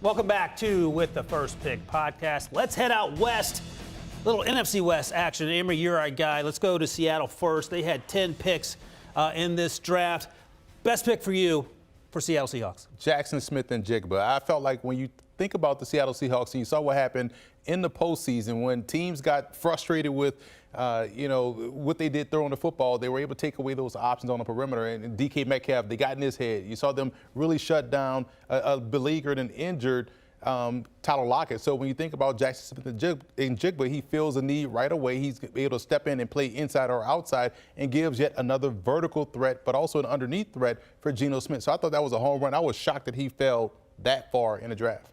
Welcome back to With the First Pick podcast. Let's head out west. Little NFC West action. Emory, you're our guy. Let's go to Seattle first. They had 10 picks in this draft. Best pick for you for Seattle Seahawks? Jackson Smith and Jigba. I felt like when you think about the Seattle Seahawks and you saw what happened in the postseason when teams got frustrated with what they did throwing the football, they were able to take away those options on the perimeter. And DK Metcalf, they got in his head. You saw them really shut down a beleaguered and injured Tyler Lockett. So when you think about Jackson Smith and Jigba, he feels a need right away. He's able to step in and play inside or outside and gives yet another vertical threat, but also an underneath threat for Geno Smith. So I thought that was a home run. I was shocked that he fell that far in the draft.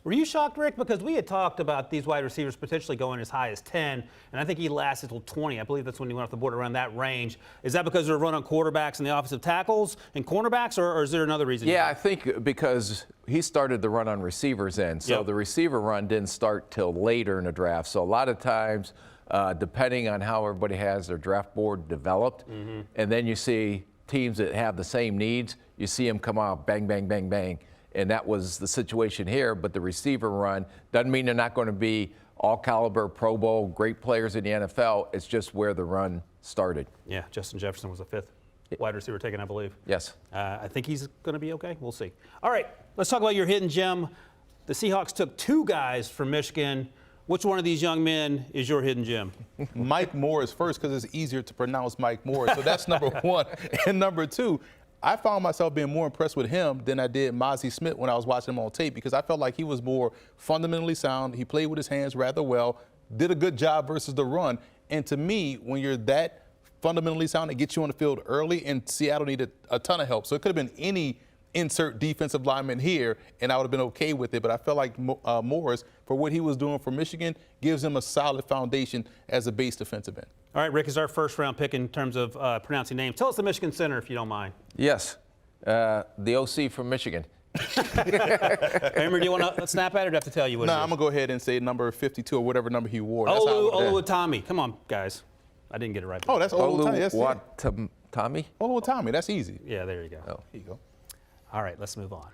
Were you shocked, Rick? Because we had talked about these wide receivers potentially going as high as 10, and I think he lasted till 20. I believe that's when he went off the board around that range. Is that because they're run on quarterbacks and the offensive tackles and cornerbacks, or is there another reason? Yeah, I think because he started the run on receivers in, so the receiver run didn't start till later in the draft. So a lot of times, depending on how everybody has their draft board developed, and then you see teams that have the same needs, you see them come out bang, bang, bang, bang. And that was the situation here, but the receiver run doesn't mean they're not going to be all-caliber, Pro Bowl, great players in the NFL. It's just where the run started. Yeah, Justin Jefferson was the fifth wide receiver taken, I believe. Yes. I think he's going to be okay. We'll see. All right, let's talk about your hidden gem. The Seahawks took two guys from Michigan. Which one of these young men is your hidden gem? Mike Morris first, because it's easier to pronounce Mike Morris. So that's number one. And number two, I found myself being more impressed with him than I did Mozzie Smith when I was watching him on tape, because I felt like he was more fundamentally sound. He played with his hands rather well, did a good job versus the run. And to me, when you're that fundamentally sound, it gets you on the field early, and Seattle needed a ton of help. So it could have been any insert defensive lineman here, and I would have been okay with it. But I felt like Morris, for what he was doing for Michigan, gives him a solid foundation as a base defensive end. All right, Rick is our first-round pick in terms of pronouncing names. Tell us the Michigan center, if you don't mind. Yes, the OC from Michigan. Emory, do you want to snap at it, or do I have to tell you what it is? I'm going to go ahead and say number 52 or whatever number he wore. Oluwatimi. Come on, guys. I didn't get it right. Oh, that's Oluwatimi. Tommy? Oluwatimi. That's easy. Yeah, there you go. Oh, here you go. All right, let's move on.